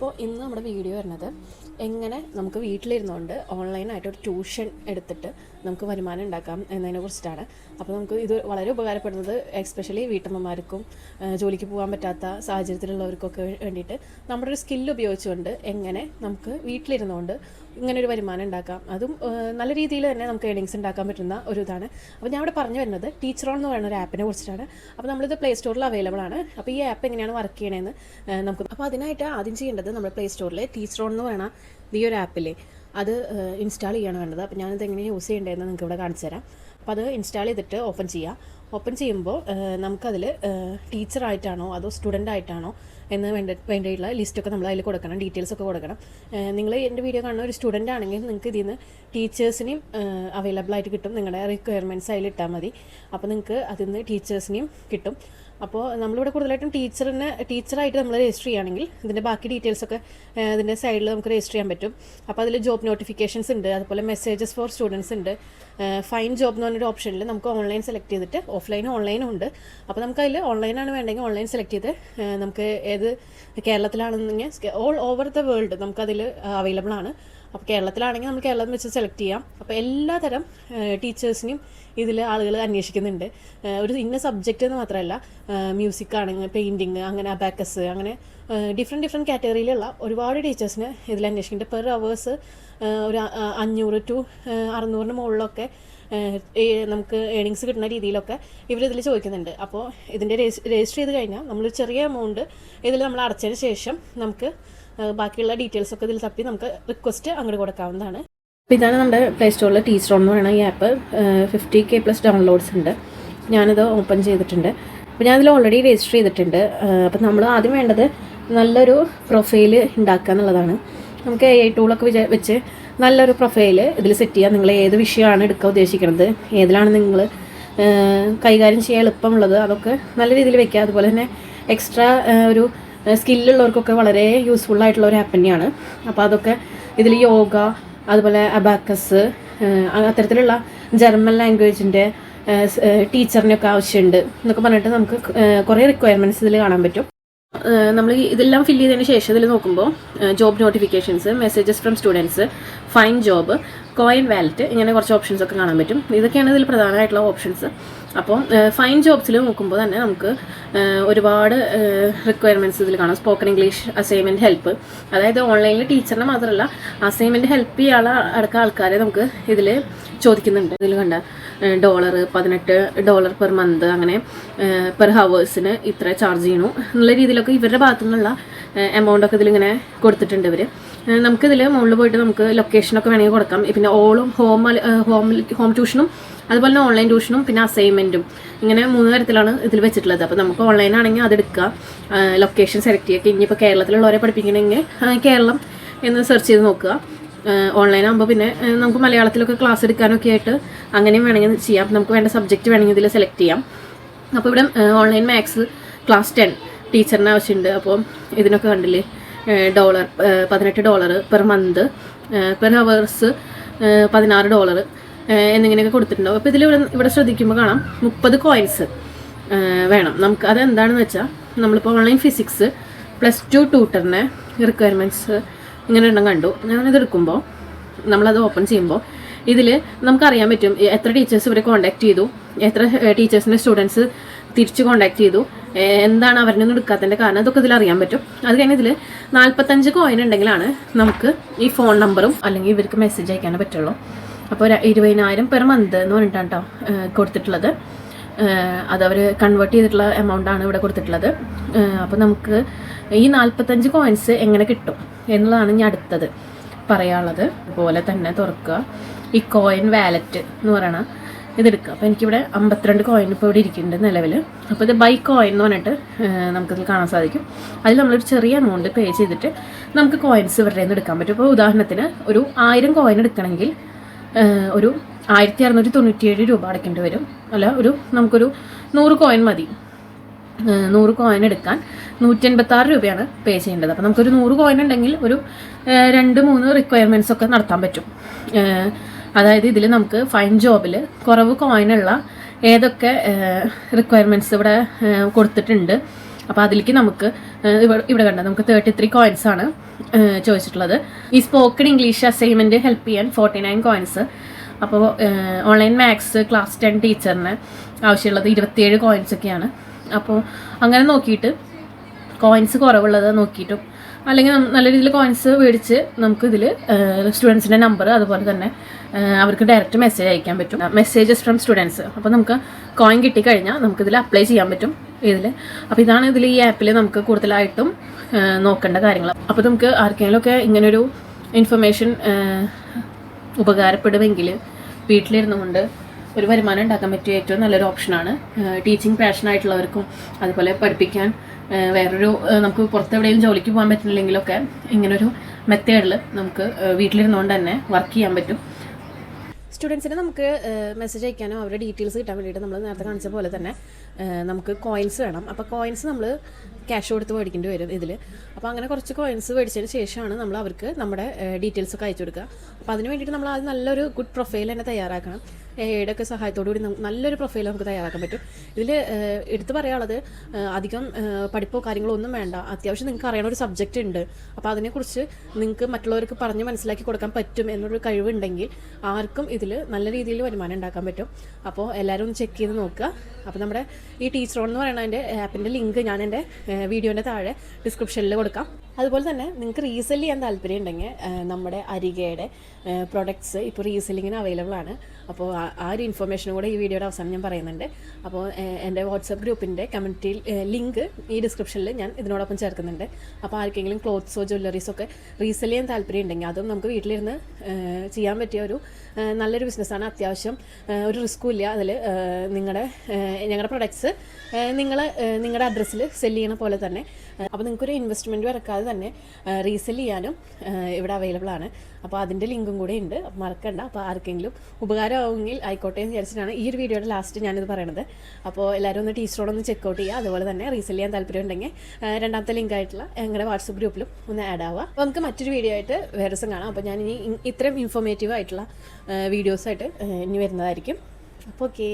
അപ്പോൾ ഇന്ന് നമ്മുടെ വീഡിയോ വരുന്നത് എങ്ങനെ നമുക്ക് വീട്ടിലിരുന്നുകൊണ്ട് ഓൺലൈനായിട്ട് ഒരു ട്യൂഷൻ എടുത്തിട്ട് നമുക്ക് വരുമാനം ഉണ്ടാക്കാം എന്നതിനെ കുറിച്ചിട്ടാണ്. അപ്പോൾ നമുക്ക് ഇത് വളരെ ഉപകാരപ്പെടുന്നത് എസ്പെഷ്യലി വീട്ടമ്മമാർക്കും ജോലിക്ക് പോകാൻ പറ്റാത്ത സാഹചര്യത്തിലുള്ളവർക്കൊക്കെ വേണ്ടിയിട്ട് നമ്മുടെ ഒരു സ്കില്ല് ഉപയോഗിച്ചുകൊണ്ട് എങ്ങനെ നമുക്ക് വീട്ടിലിരുന്നുകൊണ്ട് ഇങ്ങനെ ഒരു വരുമാനം ഉണ്ടാക്കാം, അതും നല്ല രീതിയിൽ തന്നെ നമുക്ക് ഏണിങ്സ് ഉണ്ടാക്കാൻ പറ്റുന്ന ഒരു ഇതാണ്. അപ്പോൾ ഞാൻ ഇവിടെ പറഞ്ഞു വരുന്നത് ടീച്ചറോൺ എന്ന് പറയുന്ന ഒരു ആപ്പിനെ കുറിച്ചിട്ടാണ്. അപ്പോൾ നമ്മളിത് പ്ലേ സ്റ്റോറിൽ അവൈലബിൾ ആണ്. അപ്പോൾ ഈ ആപ്പ് എങ്ങനെയാണ് വർക്ക് ചെയ്യണമെന്ന് നമുക്ക് അപ്പോൾ അതിനായിട്ട് ആദ്യം ചെയ്യേണ്ടത് നമ്മുടെ പ്ലേ സ്റ്റോറിൽ ടീച്ചറോൺ എന്ന് പറയുന്ന ഈ ഒരു ആപ്പില്ലേ അത് ഇൻസ്റ്റാൾ ചെയ്യാണ് വേണ്ടത്. അപ്പോൾ ഞാനിത് എങ്ങനെ യൂസ് ചെയ്യേണ്ടതെന്ന് നിങ്ങൾക്ക് ഇവിടെ കാണിച്ചു തരാം. അപ്പോൾ അത് ഇൻസ്റ്റാൾ ചെയ്തിട്ട് ഓപ്പൺ ചെയ്യുമ്പോൾ നമുക്കതിൽ ടീച്ചറായിട്ടാണോ അതോ സ്റ്റുഡൻ്റ് ആയിട്ടാണോ എന്ന് വേണ്ടിയിട്ടുള്ള ലിസ്റ്റൊക്കെ നമ്മൾ അതിൽ കൊടുക്കണം, ഡീറ്റെയിൽസൊക്കെ കൊടുക്കണം. നിങ്ങൾ എൻ്റെ വീഡിയോ കാണുന്ന ഒരു സ്റ്റുഡൻ്റ് ആണെങ്കിൽ നിങ്ങൾക്ക് ഇതിൽ നിന്ന് ടീച്ചേഴ്സിനെയും അവൈലബിൾ ആയിട്ട് കിട്ടും. നിങ്ങളുടെ റിക്വയർമെൻറ്റ്സ് അതിൽ ഇട്ടാൽ മതി. അപ്പോൾ നിങ്ങൾക്ക് അതിൽ നിന്ന് ടീച്ചേഴ്സിനെയും കിട്ടും. അപ്പോൾ നമ്മളിവിടെ കൂടുതലായിട്ടും ടീച്ചറായിട്ട് നമ്മൾ രജിസ്റ്റർ ചെയ്യുകയാണെങ്കിൽ ഇതിൻ്റെ ബാക്കി ഡീറ്റെയിൽസൊക്കെ ഇതിൻ്റെ സൈഡിൽ നമുക്ക് രജിസ്റ്റർ ചെയ്യാൻ പറ്റും. അപ്പോൾ അതിൽ ജോബ് നോട്ടിഫിക്കേഷൻസ് ഉണ്ട്, അതുപോലെ മെസ്സേജസ് ഫോർ സ്റ്റുഡൻസ് ഉണ്ട്, ഫൈൻ ജോബ് എന്ന് പറഞ്ഞൊരു ഓപ്ഷനിൽ നമുക്ക് ഓൺലൈൻ സെലക്ട് ചെയ്തിട്ട് ഓഫ്ലൈനും ഓൺലൈനും ഉണ്ട്. അപ്പോൾ നമുക്കതിൽ ഓൺലൈനാണ് വേണ്ടെങ്കിൽ ഓൺലൈൻ സെലക്ട് ചെയ്ത് നമുക്ക് ഏത് കേരളത്തിലാണെന്നെങ്കിൽ ഓൾ ഓവർ ദ വേൾഡ് നമുക്കതിൽ അവൈലബിൾ ആണ്. അപ്പോൾ കേരളത്തിലാണെങ്കിൽ നമ്മൾ കേരളം വെച്ച് സെലക്ട് ചെയ്യാം. അപ്പോൾ എല്ലാ തരം ടീച്ചേഴ്സിനെയും ഇതിൽ ആളുകൾ അന്വേഷിക്കുന്നുണ്ട്. ഒരു ഇന്ന സബ്ജക്റ്റ് എന്ന് മാത്രമല്ല, മ്യൂസിക് ആണെങ്കിൽ പെയിൻറ്റിങ്, അങ്ങനെ അബാക്കസ്, അങ്ങനെ ഡിഫറെൻറ്റ് കാറ്റഗറിയിലുള്ള ഒരുപാട് ടീച്ചേഴ്സിന് ഇതിൽ അന്വേഷിക്കുന്നുണ്ട്. പെർ അവേഴ്സ് ഒരു 500 to 600 മുകളിലൊക്കെ നമുക്ക് ഏണിങ്സ് കിട്ടുന്ന രീതിയിലൊക്കെ ഇവരിതിൽ ചോദിക്കുന്നുണ്ട്. അപ്പോൾ ഇതിൻ്റെ രജിസ്റ്റർ ചെയ്ത് കഴിഞ്ഞാൽ നമ്മൾ ചെറിയ എമൗണ്ട് ഇതിൽ നമ്മൾ അടച്ചതിന് ശേഷം നമുക്ക് ബാക്കിയുള്ള ഡീറ്റെയിൽസൊക്കെ ഇതിൽ തപ്പി നമുക്ക് റിക്വസ്റ്റ് അങ്ങോട്ട് കൊടുക്കാവുന്നതാണ്. അപ്പോൾ ഇതാണ് നമ്മുടെ പ്ലേ സ്റ്റോറിൽ ടീച്ചറോൺ എന്ന് പറയുന്ന ഈ ആപ്പ്. 50K+ ഡൗൺലോഡ്സ് ഉണ്ട്. ഞാനിത് ഓപ്പൺ ചെയ്തിട്ടുണ്ട്. അപ്പോൾ ഞാനിതിൽ ഓൾറെഡി രജിസ്റ്റർ ചെയ്തിട്ടുണ്ട്. അപ്പോൾ നമ്മൾ ആദ്യം വേണ്ടത് നല്ലൊരു പ്രൊഫൈൽ ഉണ്ടാക്കുക എന്നുള്ളതാണ്. നമുക്ക് AI ടൂളൊക്കെ വെച്ച് നല്ലൊരു പ്രൊഫൈൽ ഇതിൽ സെറ്റ് ചെയ്യുക. നിങ്ങൾ ഏത് വിഷയമാണ് എടുക്കാൻ ഉദ്ദേശിക്കുന്നത്, ഏതിലാണ് നിങ്ങൾ കൈകാര്യം ചെയ്യാൻ എളുപ്പമുള്ളത്, അതൊക്കെ നല്ല രീതിയിൽ വെക്കുക. അതുപോലെ തന്നെ എക്സ്ട്രാ ഒരു സ്കില്ലുള്ളവർക്കൊക്കെ വളരെ യൂസ്ഫുൾ ആയിട്ടുള്ള ഒരു ആപ്പ് തന്നെയാണ്. അപ്പോൾ അതൊക്കെ ഇതിൽ യോഗ, അതുപോലെ അബാക്കസ്, അത്തരത്തിലുള്ള ജർമ്മൻ ലാംഗ്വേജിൻ്റെ ടീച്ചറിനൊക്കെ ആവശ്യമുണ്ട് എന്നൊക്കെ പറഞ്ഞിട്ട് നമുക്ക് കുറേ റിക്വയർമെൻറ്റ്സ് ഇതിൽ കാണാൻ പറ്റും. നമ്മൾ ഇതെല്ലാം ഫില്ല് ചെയ്തതിന് ശേഷം ഇതിൽ നോക്കുമ്പോൾ job notifications, messages from students, fine job, coin wallet, ഇങ്ങനെ കുറച്ച് ഓപ്ഷൻസ് ഒക്കെ കാണാൻ പറ്റും. ഇതൊക്കെയാണ് ഇതിൽ പ്രധാനമായിട്ടുള്ള ഓപ്ഷൻസ്. അപ്പോൾ ഫൈൻ ജോബ്സിൽ നോക്കുമ്പോൾ തന്നെ നമുക്ക് ഒരുപാട് റിക്വയർമെൻറ്റ്സ് ഇതിൽ കാണാം. സ്പോക്കൺ ഇംഗ്ലീഷ് അസൈൻമെൻറ്റ് ഹെൽപ്പ്, അതായത് ഓൺലൈനിൽ ടീച്ചറിനെ മാത്രമല്ല അസൈൻമെൻറ്റ് ഹെൽപ്പ് ചെയ്യാനുള്ള അടക്കം ആൾക്കാരെ നമുക്ക് ഇതിൽ ചോദിക്കുന്നുണ്ട്. ഇതിൽ കണ്ട $18 പെർ മന്ത്, അങ്ങനെ പെർ ഹവേഴ്സിന് ഇത്ര ചാർജ് ചെയ്യണു എന്നുള്ള രീതിയിലൊക്കെ ഇവരുടെ ഭാഗത്തു നിന്നുള്ള എമൗണ്ടൊക്കെ ഇതിലിങ്ങനെ കൊടുത്തിട്ടുണ്ട് ഇവർ. നമുക്കിതിൽ മുകളിൽ പോയിട്ട് നമുക്ക് ലൊക്കേഷനൊക്കെ വേണമെങ്കിൽ കൊടുക്കാം. പിന്നെ ഓളും ഹോം ട്യൂഷനും അതുപോലെ തന്നെ ഓൺലൈൻ ട്യൂഷനും പിന്നെ അസൈൻമെൻറ്റും, ഇങ്ങനെ 3 തരത്തിലാണ് ഇതിൽ വെച്ചിട്ടുള്ളത്. അപ്പോൾ നമുക്ക് ഓൺലൈൻ ആണെങ്കിൽ അതെടുക്കുക, ലൊക്കേഷൻ സെലക്ട് ചെയ്യുക. ഇനിയിപ്പോൾ കേരളത്തിലുള്ളവരെ പഠിപ്പിക്കണമെങ്കിൽ കേരളം എന്ന് സെർച്ച് ചെയ്ത് നോക്കുക. ഓൺലൈൻ ആകുമ്പോൾ പിന്നെ നമുക്ക് മലയാളത്തിലൊക്കെ ക്ലാസ് എടുക്കാനൊക്കെ ആയിട്ട് അങ്ങനെയും വേണമെങ്കിൽ ചെയ്യാം. നമുക്ക് വേണ്ട സബ്ജക്റ്റ് വേണമെങ്കിൽ ഇതിൽ സെലക്ട് ചെയ്യാം. അപ്പോൾ ഇവിടെ ഓൺലൈൻ മാത്സ് ക്ലാസ് 10 ടീച്ചറിന് ആവശ്യമുണ്ട്. അപ്പോൾ ഇതിനൊക്കെ കണ്ടില്ലേ $18 പെർ മന്ത്, പെർ ഹവേഴ്സ് $16 എന്നിങ്ങനെയൊക്കെ കൊടുത്തിട്ടുണ്ടാവും. അപ്പോൾ ഇതിൽ ഇവിടെ ശ്രദ്ധിക്കുമ്പോൾ കാണാം 30 കോയിൻസ് വേണം നമുക്ക്. അതെന്താണെന്ന് വെച്ചാൽ നമ്മളിപ്പോൾ ഓൺലൈൻ ഫിസിക്സ് +2 ട്യൂട്ടറിന് റിക്വയർമെൻറ്റ്സ് ഇങ്ങനെ എണ്ണം കണ്ടു. ഞാനിത് എടുക്കുമ്പോൾ നമ്മളത് ഓപ്പൺ ചെയ്യുമ്പോൾ ഇതിൽ നമുക്കറിയാൻ പറ്റും എത്ര ടീച്ചേഴ്സ് ഇവരെ കോൺടാക്ട് ചെയ്തു, എത്ര ടീച്ചേഴ്സിൻ്റെ സ്റ്റുഡൻസ് തിരിച്ച് കോൺടാക്ട് ചെയ്തു, എന്താണ് അവരിനൊന്നും എടുക്കാത്തതിൻ്റെ കാരണം, അതൊക്കെ ഇതിൽ അറിയാൻ പറ്റും. അത് കഴിഞ്ഞ് ഇതിൽ 45 കോയിൻ ഉണ്ടെങ്കിലാണ് നമുക്ക് ഈ ഫോൺ നമ്പറും അല്ലെങ്കിൽ ഇവർക്ക് മെസ്സേജ് അയക്കാനേ പറ്റുള്ളൂ. അപ്പോൾ 20,000 പെർ മന്ത് എന്ന് പറഞ്ഞിട്ടാണ് കേട്ടോ കൊടുത്തിട്ടുള്ളത്. അതവർ കൺവേർട്ട് ചെയ്തിട്ടുള്ള എമൗണ്ടാണ് ഇവിടെ കൊടുത്തിട്ടുള്ളത്. അപ്പോൾ നമുക്ക് ഈ 45 കോയിൻസ് എങ്ങനെ കിട്ടും എന്നുള്ളതാണ് ഇനി അടുത്തത് പറയാനുള്ളത്. അതുപോലെ തന്നെ തുറക്കുക, ഈ കോയിൻ വാലറ്റ് എന്ന് പറയണ ഇതെടുക്കുക. അപ്പോൾ എനിക്കിവിടെ 52 കോയിൻ ഇപ്പോൾ ഇവിടെ ഇരിക്കുന്നുണ്ട് നിലവിൽ. അപ്പോൾ ഇത് ബൈ കോയിൻ എന്ന് പറഞ്ഞിട്ട് നമുക്കിതിൽ കാണാൻ സാധിക്കും. അതിൽ നമ്മളൊരു ചെറിയ എമൗണ്ട് പേ ചെയ്തിട്ട് നമുക്ക് കോയിൻസ് ഇവരുടെ നിന്ന് എടുക്കാൻ പറ്റും. അപ്പോൾ ഉദാഹരണത്തിന് ഒരു 1000 കോയിൻ എടുക്കണമെങ്കിൽ ഒരു 1697 രൂപ അടയ്ക്കേണ്ടി വരും. അല്ല, നമുക്കൊരു 100 കോയിൻ മതി. 100 കോയിൻ എടുക്കാൻ 186 രൂപയാണ് പേ ചെയ്യേണ്ടത്. അപ്പോൾ നമുക്കൊരു 100 കോയിൻ ഉണ്ടെങ്കിൽ ഒരു 2-3 റിക്വയർമെൻറ്റ്സ് ഒക്കെ നടത്താൻ പറ്റും. അതായത് ഇതിൽ നമുക്ക് ഫൈൻ ജോബിൽ കുറവ് കോയിനുള്ള ഏതൊക്കെ റിക്വയർമെൻറ്റ്സ് ഇവിടെ കൊടുത്തിട്ടുണ്ട്. അപ്പോൾ അതിലേക്ക് നമുക്ക് ഇവിടെ കണ്ട നമുക്ക് 33 കോയിൻസാണ് ചോദിച്ചിട്ടുള്ളത്. ഈ സ്പോക്കൺ ഇംഗ്ലീഷ് അസൈൻമെൻറ്റ് ഹെൽപ്പ് ചെയ്യാൻ 49 കോയിൻസ്. അപ്പോൾ ഓൺലൈൻ മാത്സ് ക്ലാസ് 10 ടീച്ചറിന് ആവശ്യമുള്ളത് 27 കോയിൻസൊക്കെയാണ്. അപ്പോൾ അങ്ങനെ നോക്കിയിട്ട് കോയിൻസ് കുറവുള്ളത് നോക്കിയിട്ടും അല്ലെങ്കിൽ നല്ല രീതിയിൽ കോയിൻസ് മേടിച്ച് നമുക്കിതിൽ സ്റ്റുഡൻസിൻ്റെ നമ്പർ അതുപോലെ തന്നെ അവർക്ക് ഡയറക്റ്റ് മെസ്സേജ് അയക്കാൻ പറ്റും. Messages from students. അപ്പോൾ നമുക്ക് കോയിൻ കിട്ടിക്കഴിഞ്ഞാൽ നമുക്കിതിൽ അപ്ലൈ ചെയ്യാൻ പറ്റും ഇതിൽ. അപ്പോൾ ഇതാണ് ഇതിൽ ഈ ആപ്പിൽ നമുക്ക് കൂടുതലായിട്ടും നോക്കേണ്ട കാര്യങ്ങൾ. അപ്പോൾ നമുക്ക് ആർക്കെങ്കിലുമൊക്കെ ഇങ്ങനൊരു ഇൻഫർമേഷൻ ഉപകാരപ്പെടുമെങ്കിൽ വീട്ടിലിരുന്നുകൊണ്ട് ഒരു വരുമാനം ഉണ്ടാക്കാൻ പറ്റിയ ഏറ്റവും നല്ലൊരു ഓപ്ഷനാണ്. ടീച്ചിങ് പാഷനായിട്ടുള്ളവർക്കും അതുപോലെ പഠിപ്പിക്കാൻ വേറൊരു നമുക്ക് പുറത്തെവിടെയും ജോലിക്ക് പോകാൻ പറ്റുന്നില്ലെങ്കിലൊക്കെ ഇങ്ങനൊരു മെത്തേഡിൽ നമുക്ക് വീട്ടിലിരുന്നുകൊണ്ട് തന്നെ വർക്ക് ചെയ്യാൻ പറ്റും. സ്റ്റുഡൻസിന് നമുക്ക് മെസ്സേജ് അയക്കാനോ അവരുടെ ഡീറ്റെയിൽസ് കിട്ടാൻ വേണ്ടിയിട്ട് നമ്മൾ നേരത്തെ കാണിച്ച പോലെ തന്നെ നമുക്ക് കോയിൻസ് വേണം. അപ്പോൾ കോയിൻസ് നമ്മൾ ക്യാഷ് കൊടുത്ത് മേടിക്കേണ്ടി വരും ഇതിൽ. അപ്പോൾ അങ്ങനെ കുറച്ച് കോയിൻസ് മേടിച്ചതിന് ശേഷമാണ് നമ്മൾ അവർക്ക് നമ്മുടെ ഡീറ്റെയിൽസ് ഒക്കെ അയച്ചു കൊടുക്കുക. അപ്പോൾ അതിന് വേണ്ടിയിട്ട് നമ്മൾ ആദ്യം നല്ലൊരു ഗുഡ് പ്രൊഫൈൽ തന്നെ തയ്യാറാക്കണം. എയുടെ ഒക്കെ സഹായത്തോടു കൂടി നല്ലൊരു പ്രൊഫൈൽ നമുക്ക് തയ്യാറാക്കാൻ പറ്റും. ഇതിൽ എടുത്ത് പറയാനുള്ളത് അധികം പഠിപ്പോ കാര്യങ്ങളോ ഒന്നും വേണ്ട. അത്യാവശ്യം നിങ്ങൾക്ക് അറിയണ ഒരു സബ്ജക്റ്റ് ഉണ്ട്, അപ്പോൾ അതിനെക്കുറിച്ച് നിങ്ങൾക്ക് മറ്റുള്ളവർക്ക് പറഞ്ഞ് മനസ്സിലാക്കി കൊടുക്കാൻ പറ്റും എന്നൊരു കഴിവുണ്ടെങ്കിൽ ആർക്കും ഇതിൽ നല്ല രീതിയിൽ വരുമാനം ഉണ്ടാക്കാൻ പറ്റും. അപ്പോൾ എല്ലാവരും ഒന്ന് ചെക്ക് ചെയ്ത് നോക്കുക. അപ്പോൾ നമ്മുടെ ഈ ടീച്ചർ ഓൺ എന്ന് പറയുന്ന അതിൻ്റെ ആപ്പിൻ്റെ ലിങ്ക് ഞാൻ എൻ്റെ വീഡിയോൻ്റെ താഴെ ഡിസ്ക്രിപ്ഷനിൽ കൊടുക്കാം. അതുപോലെ തന്നെ നിങ്ങൾക്ക് റീസെല് ചെയ്യാൻ താല്പര്യം ഉണ്ടെങ്കിൽ നമ്മുടെ അരികയുടെ പ്രൊഡക്ട്സ് ഇപ്പോൾ റീസെല്ലിങ്ങിന് അവൈലബിൾ ആണ്. അപ്പോൾ ആ ഒരു ഇൻഫർമേഷനും കൂടെ ഈ വീഡിയോയുടെ അവസാനം ഞാൻ പറയുന്നുണ്ട്. അപ്പോൾ എൻ്റെ വാട്സപ്പ് ഗ്രൂപ്പിൻ്റെ കമ്മ്യൂണിറ്റിയിൽ ലിങ്ക് ഈ ഡിസ്ക്രിപ്ഷനിൽ ഞാൻ ഇതിനോടൊപ്പം ചേർക്കുന്നുണ്ട്. അപ്പോൾ ആർക്കെങ്കിലും ക്ലോത്ത്സോ ജ്വല്ലറീസോ ഒക്കെ റീസെല് ചെയ്യാൻ താല്പര്യം ഉണ്ടെങ്കിൽ അതും നമുക്ക് വീട്ടിലിരുന്ന് ചെയ്യാൻ പറ്റിയ ഒരു നല്ലൊരു ബിസിനസ്സാണ്. അത്യാവശ്യം ഒരു റിസ്ക്കും ഇല്ല അതിൽ. ഞങ്ങളുടെ പ്രൊഡക്ട്സ് നിങ്ങളുടെ അഡ്രസ്സിൽ സെല് ചെയ്യണ പോലെ തന്നെ. അപ്പോൾ നിങ്ങൾക്കൊരു ഇൻവെസ്റ്റ്മെൻറ്റ് ഇറക്കാതെ തന്നെ റീസെല് ചെയ്യാനും ഇവിടെ അവൈലബിൾ ആണ്. അപ്പോൾ അതിൻ്റെ ലിങ്കും കൂടെ ഉണ്ട്, മറക്കണ്ട. അപ്പോൾ ആർക്കെങ്കിലും ഉപകാരമാവുമെങ്കിൽ ആയിക്കോട്ടെ എന്ന് വിചാരിച്ചിട്ടാണ് ഈ ഒരു വീഡിയോയുടെ ലാസ്റ്റ് ഞാനിത് പറയണത്. അപ്പോൾ എല്ലാവരും ഒന്ന് ടീച്ചറോടൊന്ന് ചെക്കൗട്ട് ചെയ്യുക. അതുപോലെ തന്നെ റീസെല് ചെയ്യാൻ താല്പര്യം ഉണ്ടെങ്കിൽ രണ്ടാമത്തെ ലിങ്ക് ആയിട്ടുള്ള ഞങ്ങളുടെ വാട്സപ്പ് ഗ്രൂപ്പിലും ഒന്ന് ആഡ് ആവുക. അപ്പോൾ നമുക്ക് മറ്റൊരു വീഡിയോ ആയിട്ട് വേറെ ദിവസം കാണാം. അപ്പോൾ ഞാൻ ഇനി ഇത്രയും ഇൻഫോർമേറ്റീവ് ആയിട്ടുള്ള വീഡിയോസായിട്ട് ഇനി വരുന്നതായിരിക്കും. അപ്പോൾ ഓക്കേ.